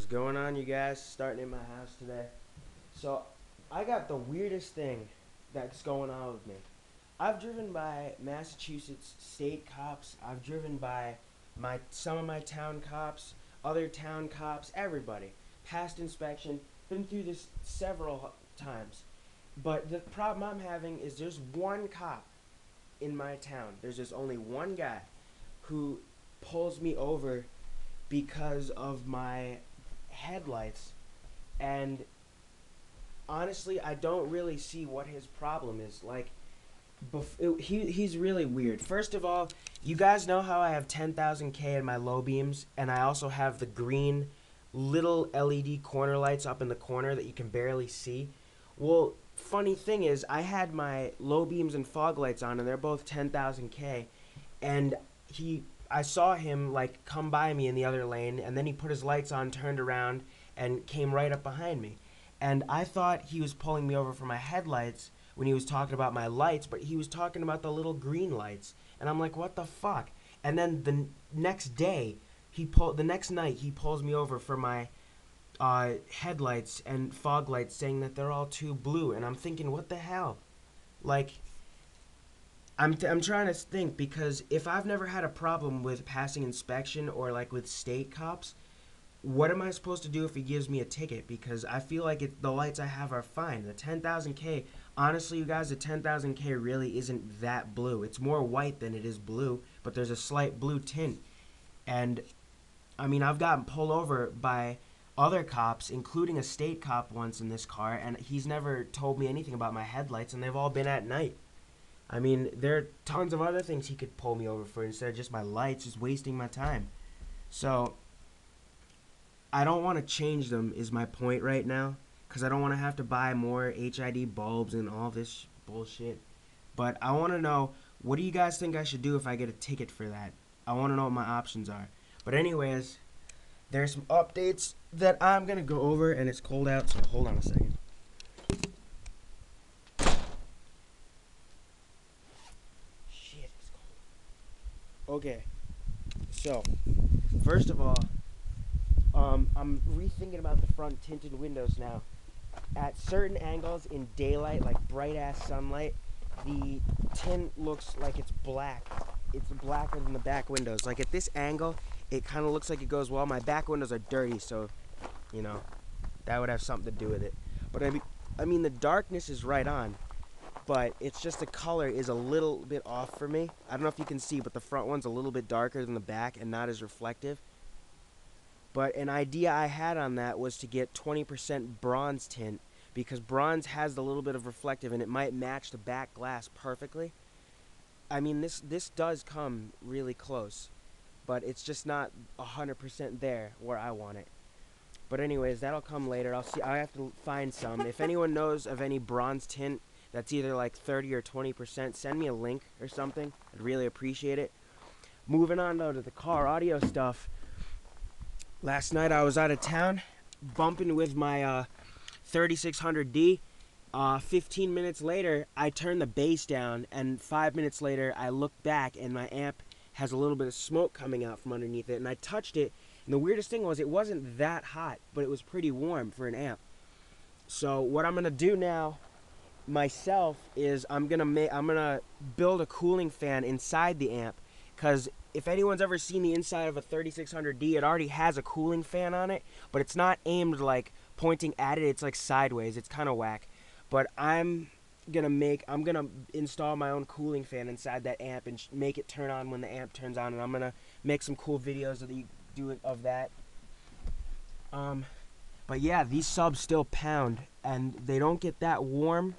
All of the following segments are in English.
going on, you guys? Starting in my house today. So, I got the weirdest thing that's going on with me. I've driven by Massachusetts state cops. I've driven by some of my town cops, other town cops, everybody. Past inspection. Been through this several times. But the problem I'm having is there's one cop in my town. There's just only one guy who pulls me over because of my headlights, and honestly I don't really see what his problem is. Like, he's really weird. First of all, you guys know how I have 10,000K in my low beams, and I also have the green little LED corner lights up in the corner that you can barely see. Well, funny thing is, I had my low beams and fog lights on, and they're both 10,000K, and he I saw him like come by me in the other lane, and then he put his lights on, turned around, and came right up behind me. And I thought he was pulling me over for my headlights when he was talking about my lights, but he was talking about the little green lights. And I'm like, what the fuck? And then next day, the next night he pulls me over for my headlights and fog lights, saying that they're all too blue. And I'm thinking, what the hell? Like, I'm trying to think, because if I've never had a problem with passing inspection or like with state cops, what am I supposed to do if he gives me a ticket? Because I feel like the lights I have are fine. The 10,000K, honestly, you guys, the 10,000K really isn't that blue. It's more white than it is blue, but there's a slight blue tint. And I mean, I've gotten pulled over by other cops, including a state cop once in this car, and he's never told me anything about my headlights, and they've all been at night. I mean, there are tons of other things he could pull me over for instead of just my lights, just wasting my time. So, I don't want to change them, is my point right now, because I don't want to have to buy more HID bulbs and all this bullshit. But I want to know, what do you guys think I should do if I get a ticket for that? I want to know what my options are. But anyways, there's some updates that I'm going to go over, and it's cold out, so hold on a second. Shit, it's cold. Okay, so, first of all, I'm rethinking about the front tinted windows now. At certain angles in daylight, like bright ass sunlight, the tint looks like it's black. It's blacker than the back windows. Like at this angle, it kind of looks like it goes well. My back windows are dirty, so you know that would have something to do with it. But I mean the darkness is right on, but it's just the color is a little bit off for me. I don't know if you can see, but the front one's a little bit darker than the back and not as reflective. But an idea I had on that was to get 20% bronze tint, because bronze has a little bit of reflective and it might match the back glass perfectly. I mean, this does come really close, but it's just not 100% there where I want it. But anyways, that'll come later. I have to find some. If anyone knows of any bronze tint that's either like 30 or 20%, send me a link or something. I'd really appreciate it. Moving on though to the car audio stuff. Last night I was out of town, bumping with my 3600D. 15 minutes later, I turned the bass down, and 5 minutes later, I looked back, and my amp has a little bit of smoke coming out from underneath it, and I touched it, and the weirdest thing was it wasn't that hot, but it was pretty warm for an amp. So what I'm gonna do now myself is I'm gonna build a cooling fan inside the amp, because if anyone's ever seen the inside of a 3600D, it already has a cooling fan on it, but it's not aimed like pointing at it, it's like sideways. It's kind of whack. But I'm gonna install my own cooling fan inside that amp and make it turn on when the amp turns on, and I'm gonna make some cool videos of that. But yeah, these subs still pound, and they don't get that warm,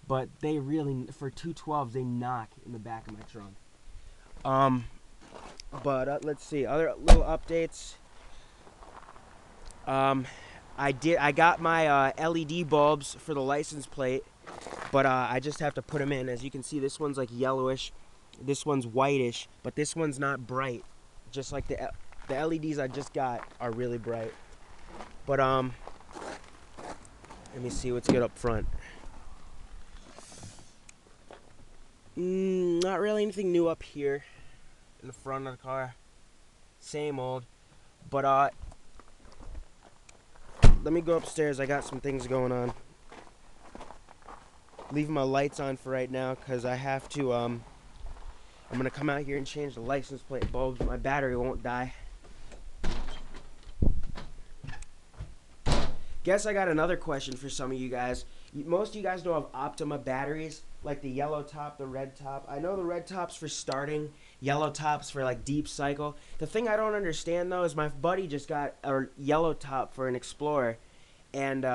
but they really, for 212s, they knock in the back of my trunk. But let's see, other little updates. I got my LED bulbs for the license plate, but I just have to put them in. As you can see, this one's like yellowish, this one's whitish, but this one's not bright. Just like the LEDs I just got are really bright. But let me see what's good up front. Not really anything new up here in the front of the car. Same old. But let me go upstairs. I got some things going on. Leaving my lights on for right now because I have to, I'm going to come out here and change the license plate bulbs. My battery won't die. Guess I got another question for some of you guys. Most of you guys know of Optima batteries, like the yellow top, the red top. I know the red top's for starting, yellow top's for like deep cycle. The thing I don't understand though is my buddy just got a yellow top for an Explorer, and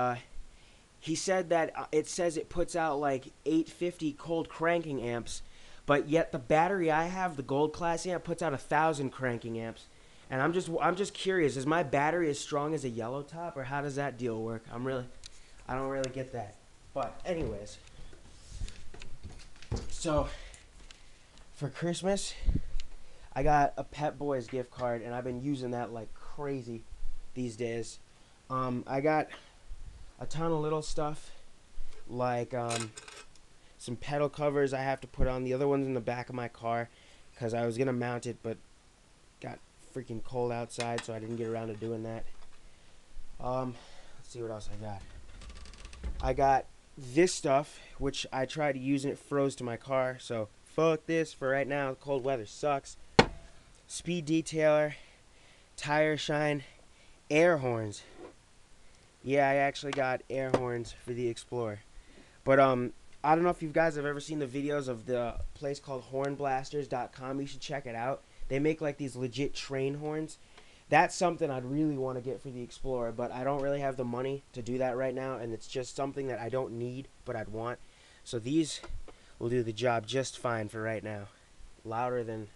he said that it says it puts out like 850 cold cranking amps, but yet the battery I have, the gold class amp, puts out 1,000 cranking amps. And I'm just curious, is my battery as strong as a yellow top, or how does that deal work? I don't really get that. But anyways, so for Christmas, I got a Pep Boys gift card, and I've been using that like crazy these days. I got a ton of little stuff, like some pedal covers I have to put on. The other one's in the back of my car because I was gonna mount it, but got freaking cold outside, so I didn't get around to doing that. Let's see what else I got. I got this stuff, which I tried to use and it froze to my car, so fuck this for right now. Cold weather sucks. Speed detailer, tire shine, air horns. Yeah, I actually got air horns for the Explorer. But I don't know if you guys have ever seen the videos of the place called hornblasters.com. You should check it out. They make like these legit train horns. That's something I'd really want to get for the Explorer, but I don't really have the money to do that right now, and it's just something that I don't need, but I'd want. So these will do the job just fine for right now. Louder than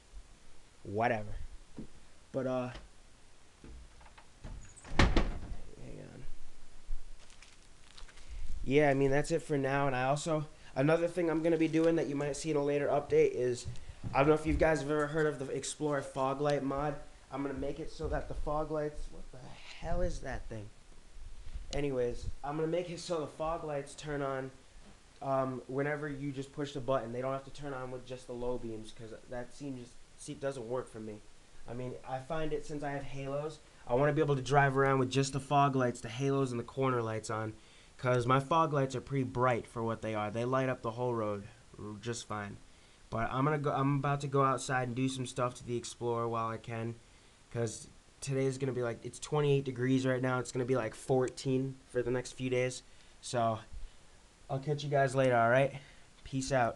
whatever. But hang on. Yeah, I mean that's it for now. And I also, another thing I'm gonna be doing that you might see in a later update is, I don't know if you guys have ever heard of the Explorer fog light mod. I'm going to make it so that the fog lights... What the hell is that thing? Anyways, I'm going to make it so the fog lights turn on whenever you just push the button. They don't have to turn on with just the low beams, because that doesn't work for me. I mean, I find it, since I have halos, I want to be able to drive around with just the fog lights, the halos, and the corner lights on, because my fog lights are pretty bright for what they are. They light up the whole road just fine. But I'm about to go outside and do some stuff to the Explorer while I can, because today's gonna be like, it's 28 degrees right now. It's gonna be like 14 for the next few days. So I'll catch you guys later. All right, peace out.